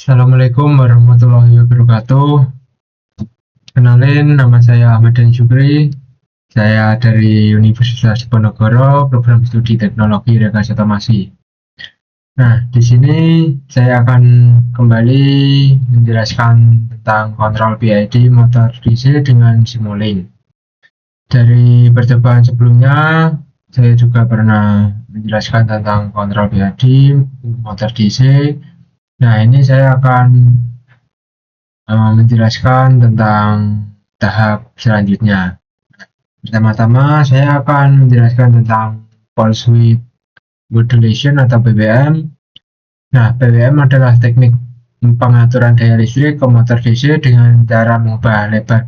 Assalamualaikum warahmatullahi wabarakatuh. Kenalin, nama saya Ahmad Dan Syukri. Saya dari Universitas Diponegoro, program studi teknologi rekayasa otomasi. Nah, di sini saya akan kembali menjelaskan tentang kontrol PID motor DC dengan Simulink. Dari percobaan sebelumnya, saya juga pernah menjelaskan tentang kontrol PID motor DC. Nah, ini saya akan menjelaskan tentang tahap selanjutnya. Pertama-tama saya akan menjelaskan tentang pulse width modulation atau PWM. Nah, PWM adalah teknik pengaturan daya listrik ke motor DC dengan cara mengubah lebar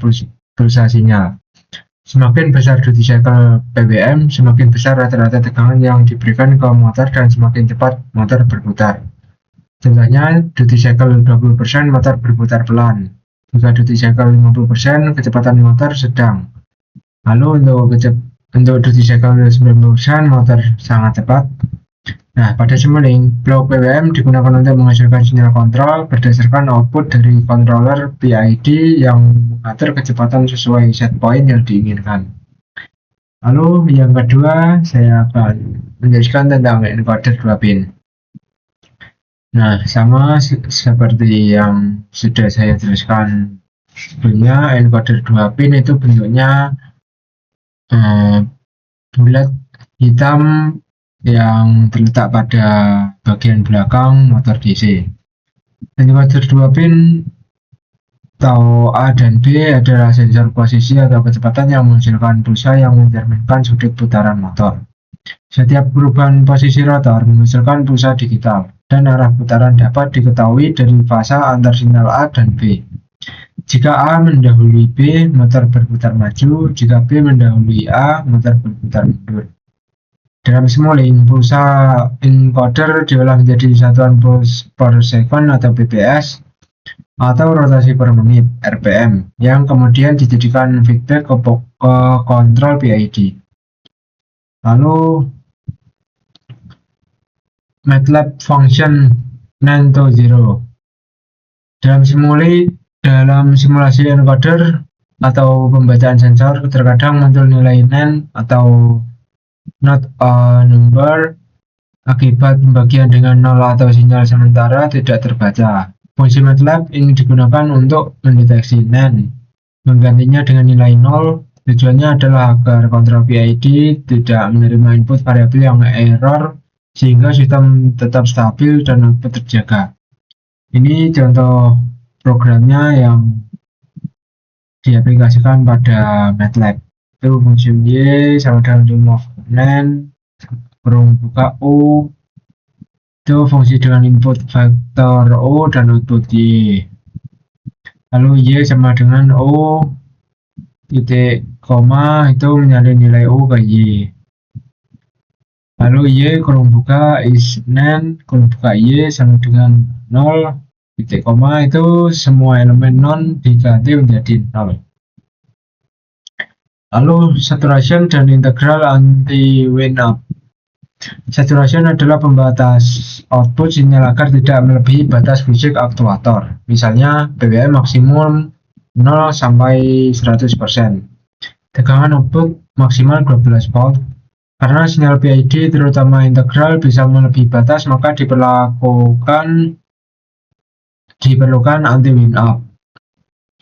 pulsa sinyal. Semakin besar duty cycle PWM, semakin besar rata-rata tegangan yang diberikan ke motor dan semakin cepat motor berputar. Contohnya, duty cycle 20% motor berputar pelan. Jika duty cycle 50%, kecepatan motor sedang. Lalu untuk duty cycle 90%, motor sangat cepat. Nah, pada Simulink, blok PWM digunakan untuk menghasilkan sinyal kontrol berdasarkan output dari controller PID yang mengatur kecepatan sesuai set point yang diinginkan. Lalu yang kedua, saya akan menjelaskan tentang encoder 2 pin. Nah, sama seperti yang sudah saya jelaskan sebelumnya, encoder 2 pin itu bentuknya bulat hitam yang terletak pada bagian belakang motor DC. Encoder 2 pin atau A dan B adalah sensor posisi atau kecepatan yang menghasilkan pulsa yang mencerminkan sudut putaran motor. Setiap perubahan posisi rotor menghasilkan pulsa digital, dan arah putaran dapat diketahui dari fasa antar sinyal A dan B. Jika A mendahului B, motor berputar maju. Jika B mendahului A, motor berputar mundur. Dalam Simulink, pulsa encoder diolah menjadi satuan pulse per second atau PPS atau rotasi per menit RPM yang kemudian dijadikan feedback ke kontrol PID. Lalu MATLAB function 9 to 0. Dalam simulasi encoder atau pembacaan sensor, terkadang muncul nilai NaN atau not a number akibat pembagian dengan 0 atau sinyal sementara tidak terbaca. Fungsi MATLAB ini digunakan untuk mendeteksi NaN. Menggantinya dengan nilai 0, tujuannya adalah agar kontrol PID tidak menerima input variabel yang error sehingga sistem tetap stabil dan output terjaga. Ini contoh programnya yang diaplikasikan pada MATLAB. Itu fungsi Y sama dengan remove NaN, kurung buka U. Itu fungsi dengan input vektor O dan output Y. Lalu Y sama dengan O titik koma itu menyalin nilai O ke Y. Lalu Y kurung buka is NaN kurung buka Y sama dengan 0 titik koma itu semua elemen non diganti menjadi 0. Lalu saturation dan integral anti-wind up. Saturation adalah pembatas output sinyal agar tidak melebihi batas fisik aktuator. Misalnya PWM maksimum 0 sampai 100%. Tegangan output maksimal 12 volt. Karena sinyal PID terutama integral bisa melebihi batas, maka diperlukan anti-wind up.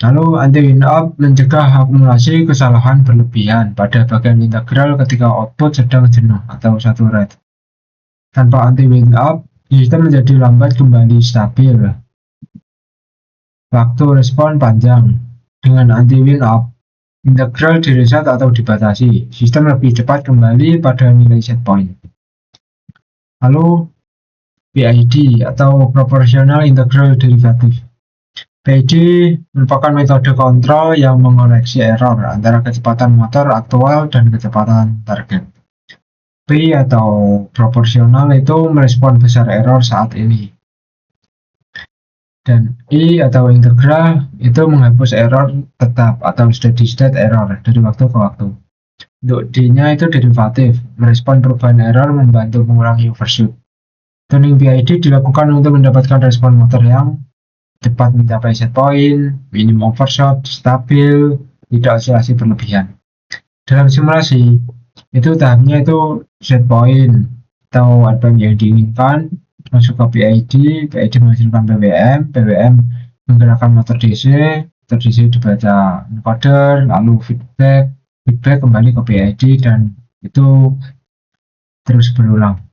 Lalu anti-wind up mencegah akumulasi kesalahan berlebihan pada bagian integral ketika output sedang jenuh atau saturate. Tanpa anti-wind up, sistem menjadi lambat kembali stabil. Waktu respon panjang. Dengan anti-wind up, integral direset atau dibatasi. Sistem lebih cepat kembali pada nilai set point. Lalu PID atau Proportional Integral Derivative. PID merupakan metode kontrol yang mengoreksi error antara kecepatan motor aktual dan kecepatan target. P atau proporsional itu merespon besar error saat ini. Dan I atau integral itu menghapus error tetap atau steady state error dari waktu ke waktu. Untuk D-nya itu derivatif, merespon perubahan error membantu mengurangi overshoot. Tuning PID dilakukan untuk mendapatkan respon motor yang cepat mencapai set point, minim overshot, stabil, tidak oscilasi berlebihan. Dalam simulasi itu tahapnya itu set point atau RPM yang diinginkan, masuk ke PID, PID menghasilkan PWM, PWM menggerakkan motor DC dibaca encoder, lalu feedback kembali ke PID, dan itu terus berulang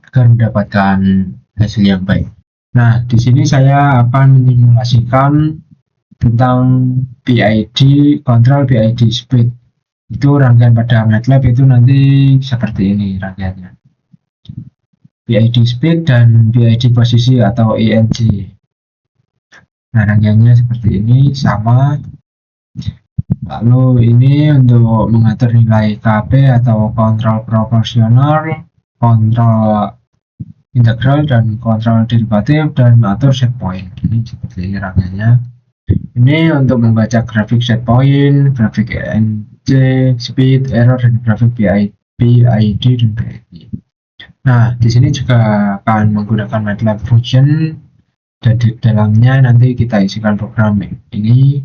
agar mendapatkan hasil yang baik. Nah, di sini saya akan menyimulasikan tentang PID, kontrol PID speed. Itu rangkaian pada MATLAB itu nanti seperti ini rangkaiannya. PID speed dan PID posisi atau ENG. Nah, rangkaiannya seperti ini, sama. Lalu ini untuk mengatur nilai KP atau kontrol proporsional, kontrol integral, dan kontrol derivatif, dan mengatur set point. Ini seperti ini rangkaiannya. Ini untuk membaca grafik set point, grafik ENG, speed, error, dan grafik PID dan PID. Nah, di sini juga akan menggunakan MATLAB function, dan di dalamnya nanti kita isikan program ini.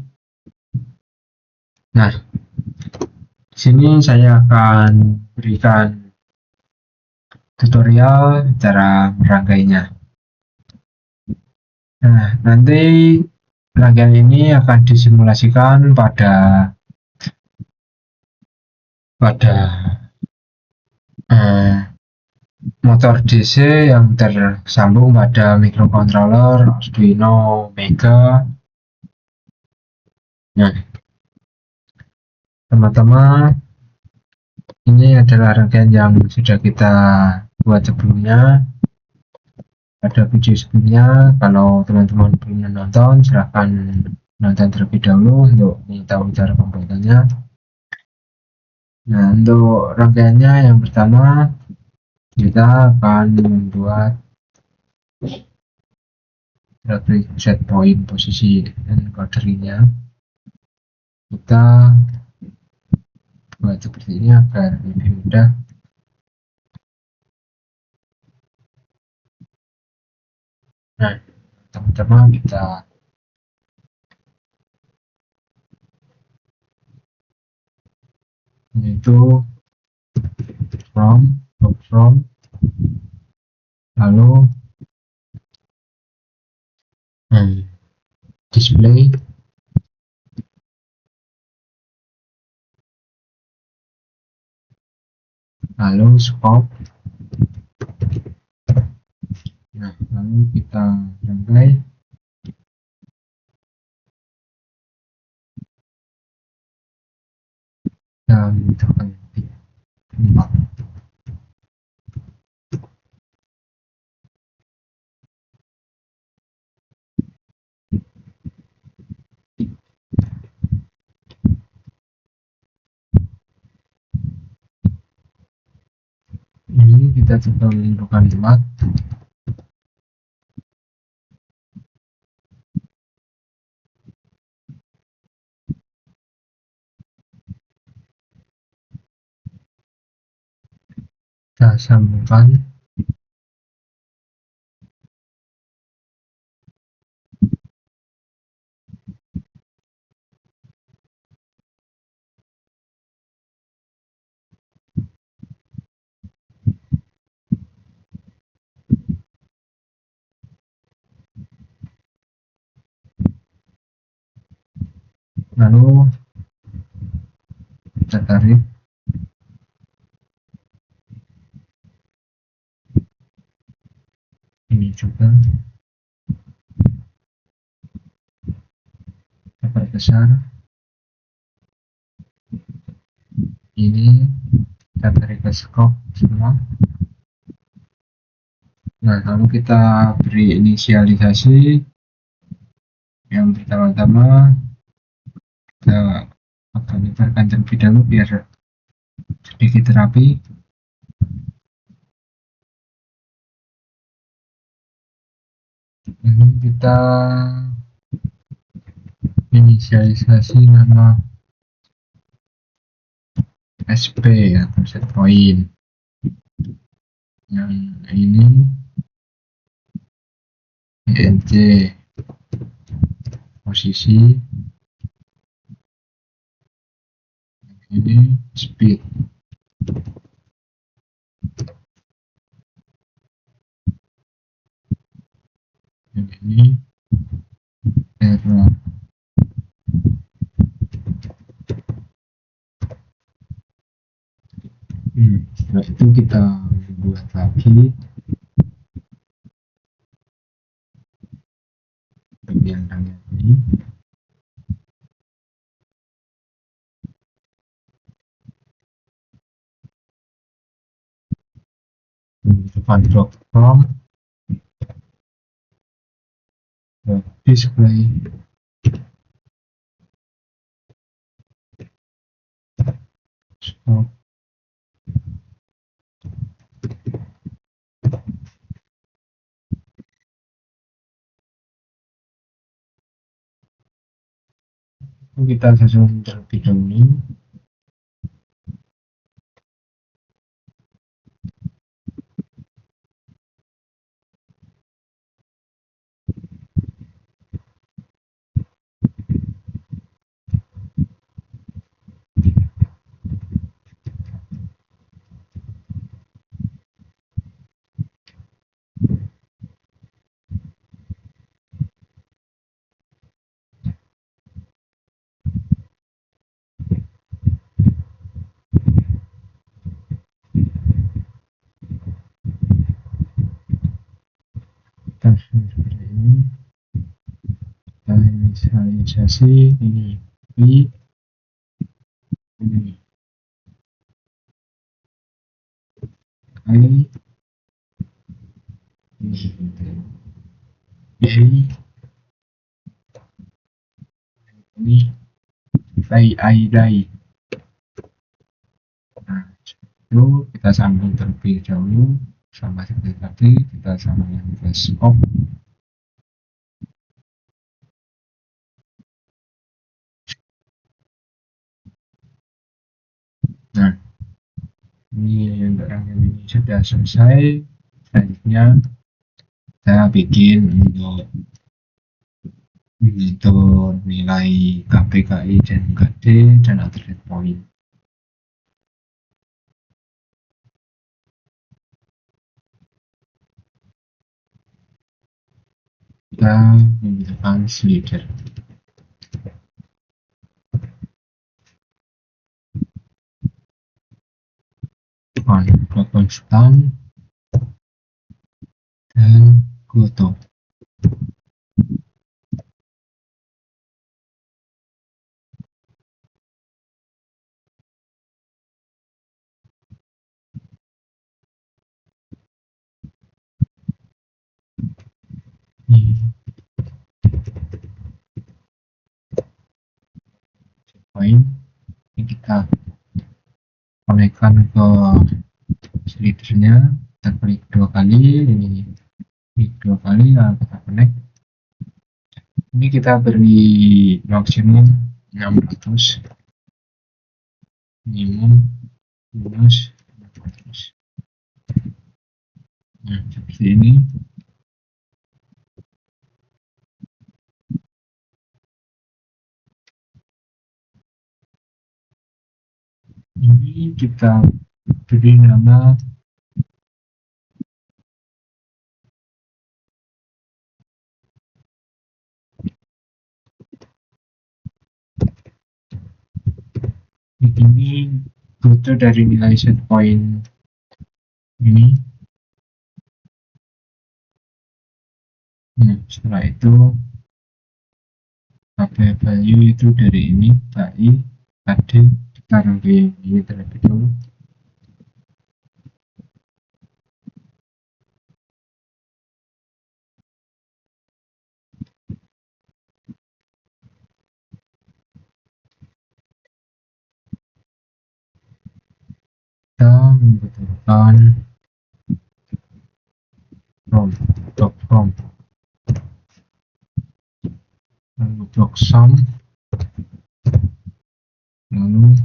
Nah, di sini saya akan berikan tutorial cara merangkainya. Nah, nanti rangkaian ini akan disimulasikan pada motor DC yang tersambung pada microcontroller Arduino Mega. Nah, teman-teman, ini adalah rangkaian yang sudah kita buat sebelumnya. Ada video sebelumnya. Kalau teman-teman belum nonton, silahkan nonton terlebih dahulu untuk mengetahui cara pembuatannya. Nah, untuk rangkaiannya yang pertama, kita akan membuat grafik set point posisi encodernya. Kita buat seperti ini agar lebih mudah. Nah, teman-teman, kita itu from lalu display, lalu scope. Nah, lalu kita rangkai. Dan tekan tempat. Ini kita coba menentukan tempat. Kita sambungkan. Lalu kita tarik. Ini juga kita perbesar. Ini kita tarik ke scope semua. Nah, lalu kita beri inisialisasi. Yang pertama-tama kita akan lebarkan terlebih dahulu biar sedikit rapi. Ini kita inisialisasi nama SP atau set point. Yang ini ing posisi ini speed, yang ini error. Setelah itu kita buat lagi bagian tengah ini. Tekan drop from display stop. Kita susun terlebih dahulu. Kita seperti ini. Kita inisialisasi ini I, ini I, ini dai. Nah, itu kita sambung terlebih dahulu sama seperti tadi, kita sambung yang flash off. Nah, ini untuk yang ini sudah selesai. Selanjutnya saya bikin untuk nilai KPKI dan KD dan attribute point. Kita membutuhkan slider. Konstan dan goto. Poin ini kita konekkan ke slidernya, kita klik 2 kali, ini klik 2 kali, lalu kita connect. Ini kita beri maksimum 600, minimum minus 600. Nah, seperti ini. Ini kita beri nama ini foto dari nilai set point ini. Nah, setelah itu KP value itu dari ini KI KD, kita rangkai ini terlebih dahulu. Kita membutuhkan from lalu block sum, lalu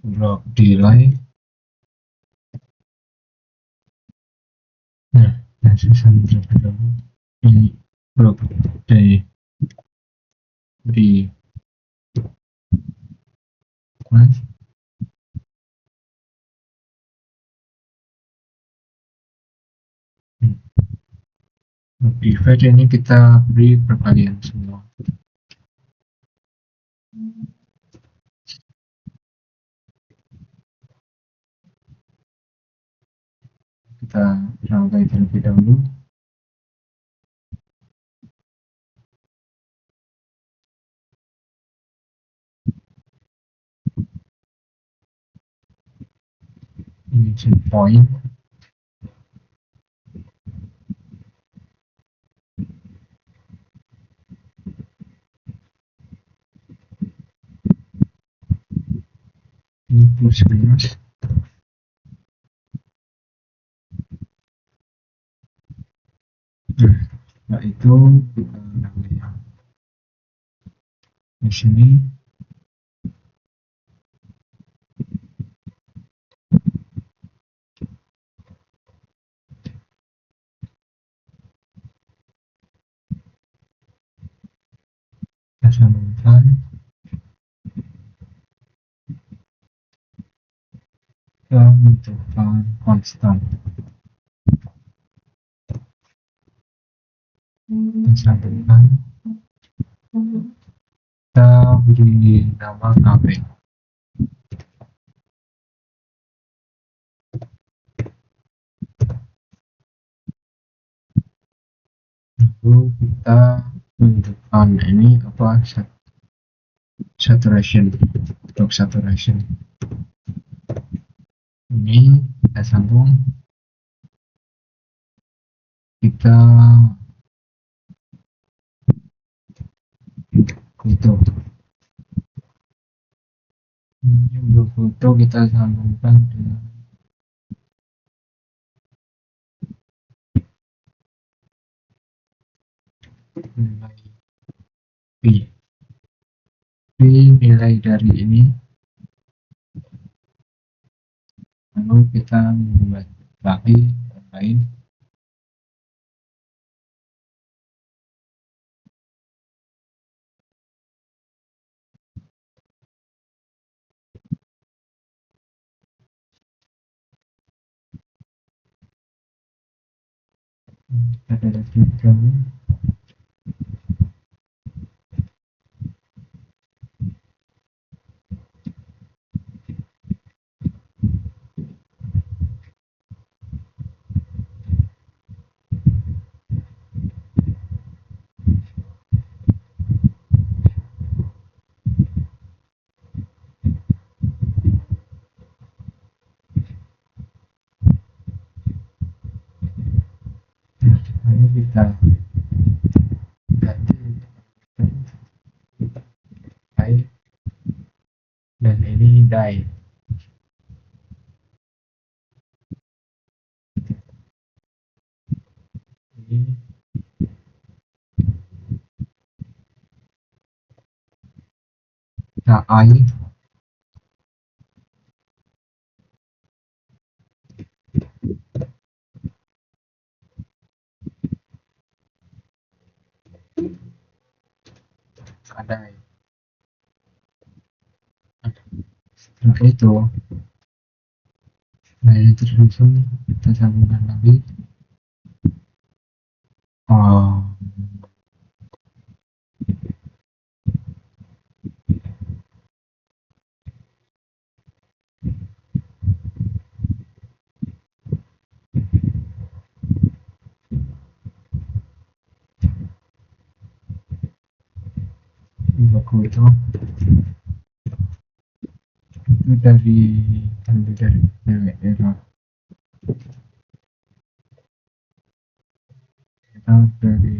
block delay. Nah, susun terlebih dahulu ini blok D di kelas divide ini kita beri perkalian semua. Kita rangkai terlebih dahulu. Ini point. Ini plus minus. Nah, itu kita rangkai di sini. Kita sambungkan. Kita menentukan konstan. Kita sambungkan. Kita beri nama KB. Lalu kita menentukan ini apa, saturation, untuk saturation ini kita sambung, kita foto ini untuk foto kita sambungkan dengan nilai P nilai dari ini, lalu kita membuat lagi yang lain. Kita lanjutkan. Lalu kita ganti die dan ini die. Ini I ada. Setelah itu, setelah ini tersusun, kita sambungkan lagi. Baku itu dari nilai error, kita dari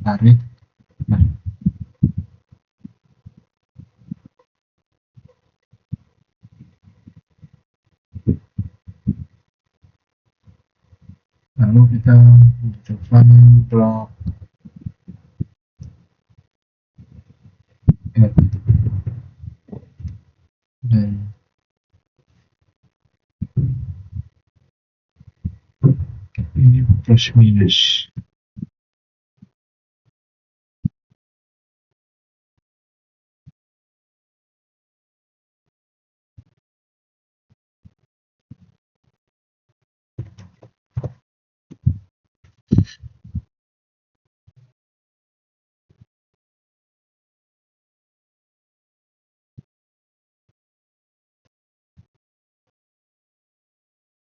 tarik. Nah, lalu kita menentukan blok F, dan ini plus minus.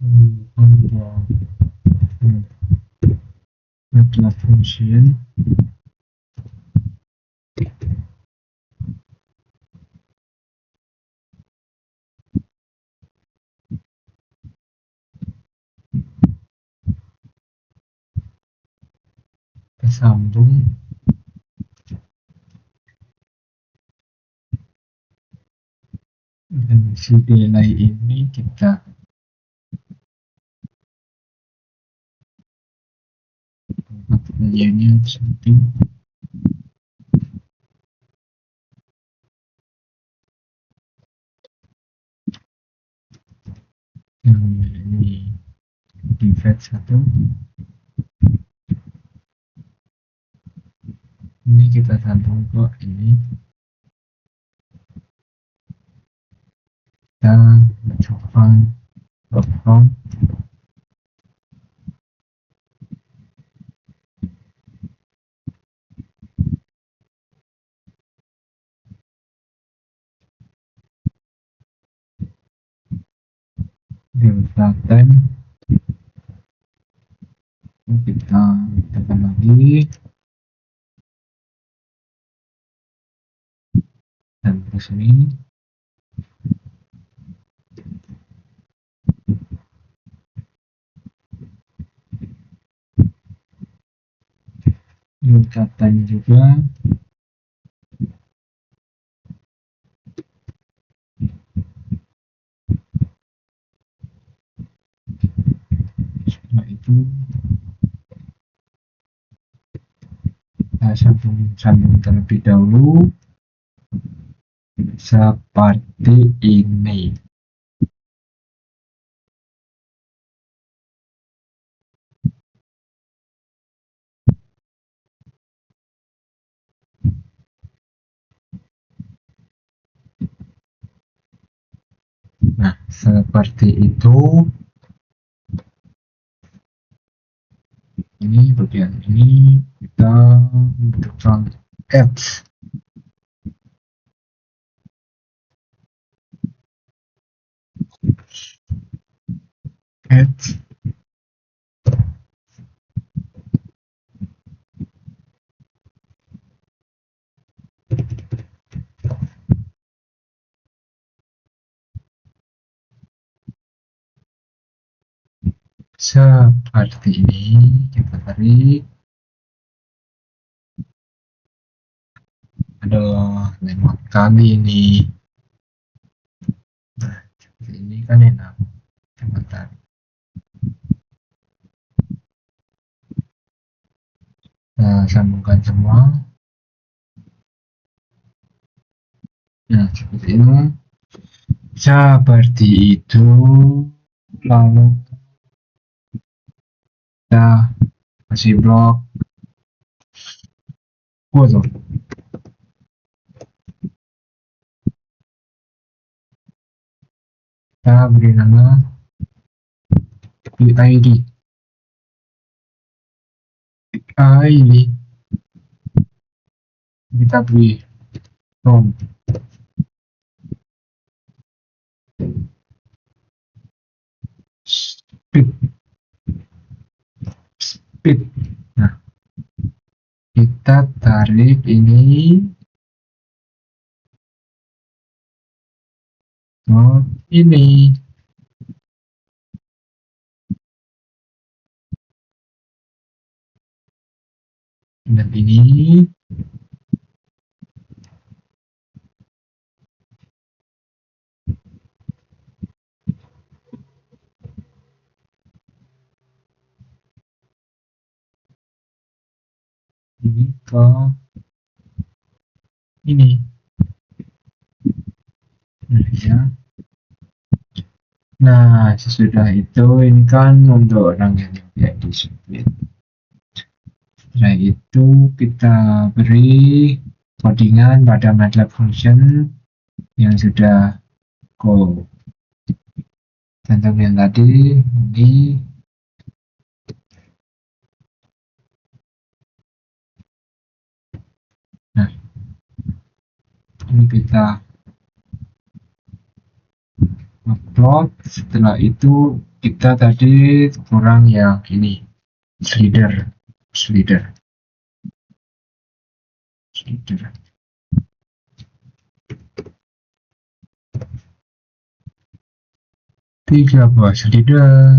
Untuk MATLAB function tersambung dan si delay ini kita tempat penyajiannya setting yang ini divide 1, ini kita sambung ke ini, kita mencoba from delta time, kita tekan lagi dan terus ini delta time juga, setelah itu kita sambung terlebih dahulu seperti ini. Nah, seperti itu. Ini bagian ini kita membutuhkan add seperti ini, kita tarik. Aduh, lemot kali ini. Nah, seperti ini kan enak. Kita tarik. Nah, sambungkan semua. Nah, seperti ini. Seperti itu. Lalu kita kasih blok foto. Kita beri nama PID. ini kita beri from speed. Nah, kita tarik ini ke ini. Dan ini ke ini. Nah, ya. Nah, sesudah itu ini kan untuk rangkaian PID split. Setelah itu kita beri codingan pada MATLAB function yang sudah cantumkan tadi. Ini nah, ini kita upload. Setelah itu kita tadi kurang yang ini slider. Tiga buah slider.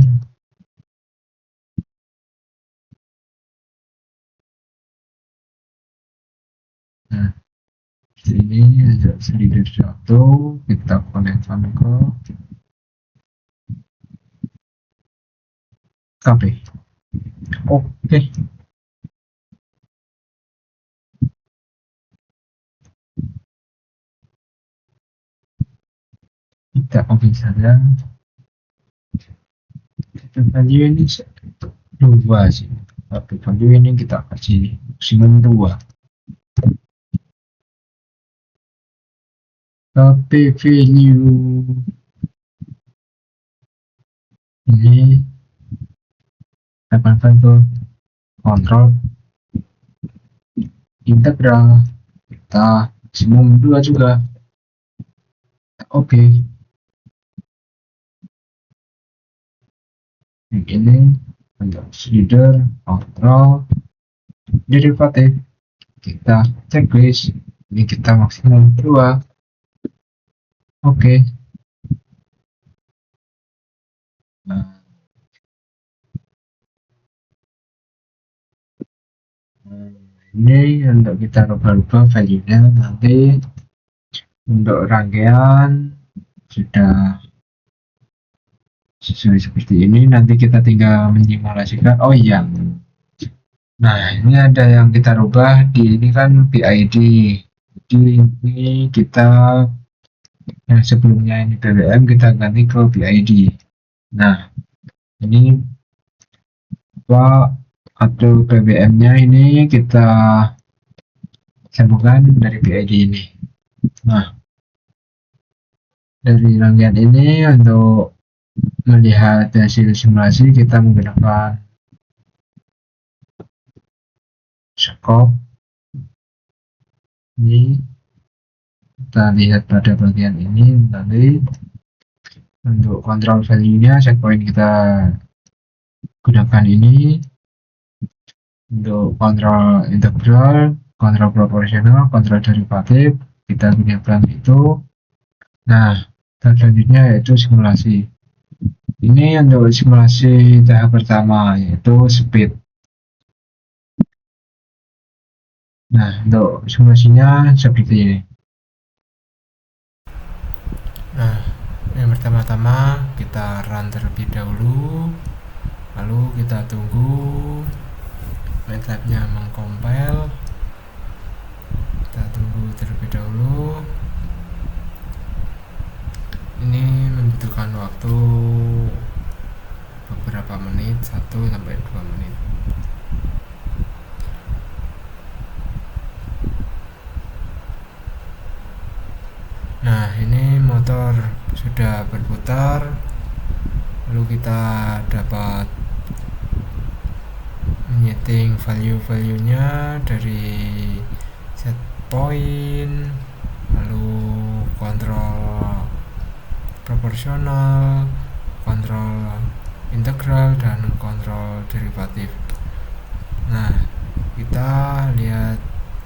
Nah, ini ada slider satu, kita konekkan ke KB. Oke. Kita oke saja. Value ini dua sih, tapi value ini kita kasih maksimum 2. Tapi value ini kita ke kontrol integral, kita maksimum 2 juga. Oke. Ini untuk slider kontrol derivatif, kita checklist, ini kita maksimum 2. Oke. Nah, ini untuk kita rubah-rubah value-nya nanti. Untuk rangkaian sudah sesuai seperti ini, nanti kita tinggal menyimulasikan. Oh iya, nah ini ada yang kita rubah di ini kan PID. Jadi ini kita yang sebelumnya ini BBM kita ganti ke PID. Nah ini apa atau BBM-nya ini kita sambungkan dari PID ini. Nah, dari rangkaian ini untuk melihat hasil simulasi kita menggunakan scope. Ini kita lihat pada bagian ini nanti. Untuk kontrol value-nya checkpoint kita gunakan ini. Untuk kontrol integral, kontrol proporsional, kontrol derivatif kita gunakan itu. Nah, selanjutnya yaitu simulasi. Ini untuk simulasi tahap pertama yaitu speed. Nah, untuk simulasinya seperti ini. Nah, yang pertama-tama kita run terlebih dahulu, lalu kita tunggu MATLAB-nya mengcompile. Kita tunggu terlebih dahulu. Ini membutuhkan waktu beberapa menit, 1-2 menit. Nah, ini motor sudah berputar, lalu kita dapat menyeting value-value-nya dari set point, lalu kontrol proporsional, kontrol integral, dan kontrol derivatif. Nah, kita lihat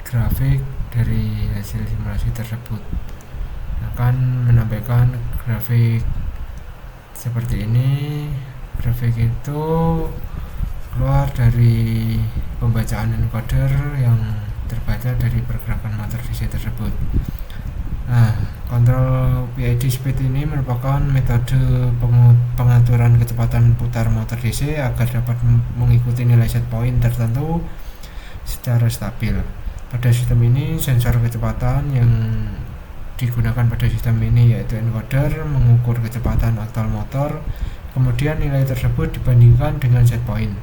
grafik dari hasil simulasi tersebut. Akan menampilkan grafik seperti ini. Grafik itu keluar dari pembacaan encoder yang terbaca dari pergerakan motor DC tersebut. Nah, kontrol PID speed ini merupakan metode pengaturan kecepatan putar motor DC agar dapat mengikuti nilai set point tertentu secara stabil. Pada sistem ini, sensor kecepatan yang digunakan pada sistem ini, yaitu encoder mengukur kecepatan aktual motor, kemudian nilai tersebut dibandingkan dengan set point.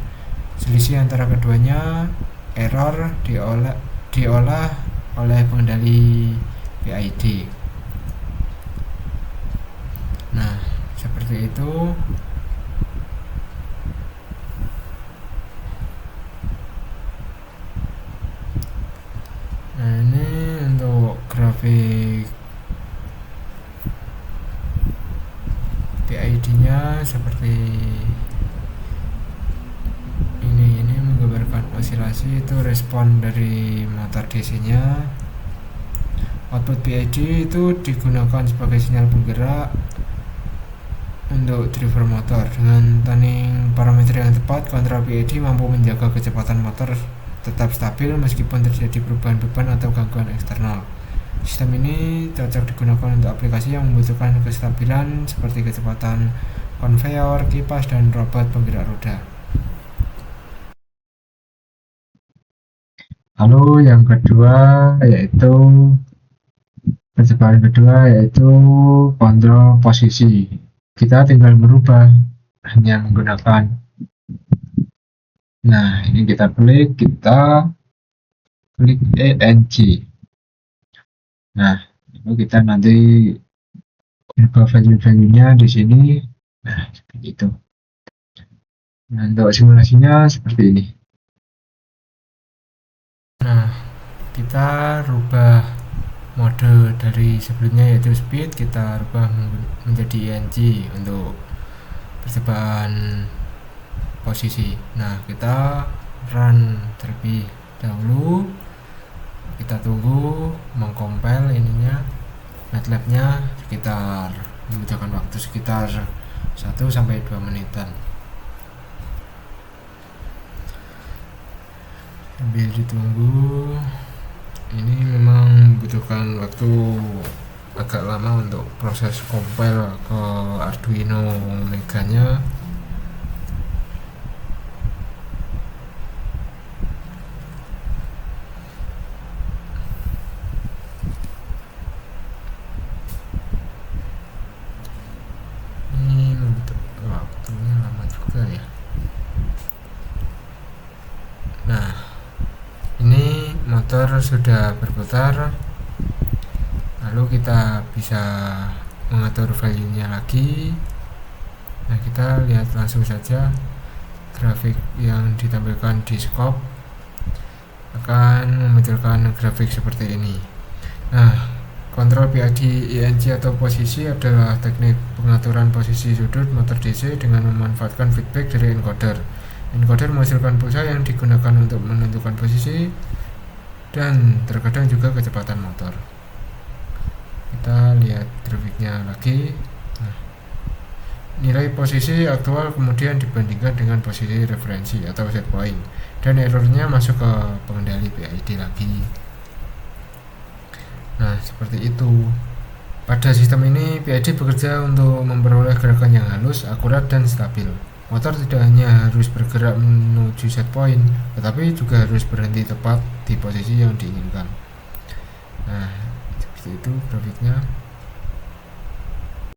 Selisih antara keduanya, error, diolah oleh pengendali PID. Nah, seperti itu. Nah, ini untuk grafik PID-nya seperti ini menggambarkan osilasi, itu respon dari motor DC-nya. Output PID itu digunakan sebagai sinyal penggerak untuk driver motor. Dengan tuning parameter yang tepat, kontrol PID mampu menjaga kecepatan motor tetap stabil meskipun terjadi perubahan beban atau gangguan eksternal. Sistem ini cocok digunakan untuk aplikasi yang membutuhkan kestabilan seperti kecepatan konveyor, kipas, dan robot penggerak roda. Lalu yang kedua yaitu percobaan kedua yaitu kontrol posisi. Kita tinggal merubah hanya menggunakan. Nah, ini kita klik ENC. Nah, lalu kita nanti ubah value-value-nya di sini. Nah, seperti itu. Nah, untuk simulasinya seperti ini. Nah, kita rubah mode dari sebelumnya yaitu speed, kita rubah menjadi ENC untuk percobaan posisi. Nah, kita run terlebih dahulu, kita tunggu mengcompile ininya, MATLAB-nya membutuhkan waktu sekitar 1-2 menitan. Sambil ditunggu, ini memang membutuhkan waktu agak lama untuk proses compile ke Arduino Meganya. Ini membutuhkan waktunya lama juga ya. Nah, ini motor sudah berputar, lalu kita bisa mengatur value-nya lagi. Nah, kita lihat langsung saja grafik yang ditampilkan di scope akan memunculkan grafik seperti ini. Nah, kontrol PID ENC atau posisi adalah teknik pengaturan posisi sudut motor DC dengan memanfaatkan feedback dari encoder. Encoder menghasilkan pulsa yang digunakan untuk menentukan posisi dan terkadang juga kecepatan motor. Kita lihat grafiknya lagi. Nah, nilai posisi aktual kemudian dibandingkan dengan posisi referensi atau set point, dan errornya masuk ke pengendali PID lagi. Nah, seperti itu. Pada sistem ini, PID bekerja untuk memperoleh gerakan yang halus, akurat, dan stabil. Motor tidak hanya harus bergerak menuju set point, tetapi juga harus berhenti tepat di posisi yang diinginkan. Nah, seperti itu grafiknya.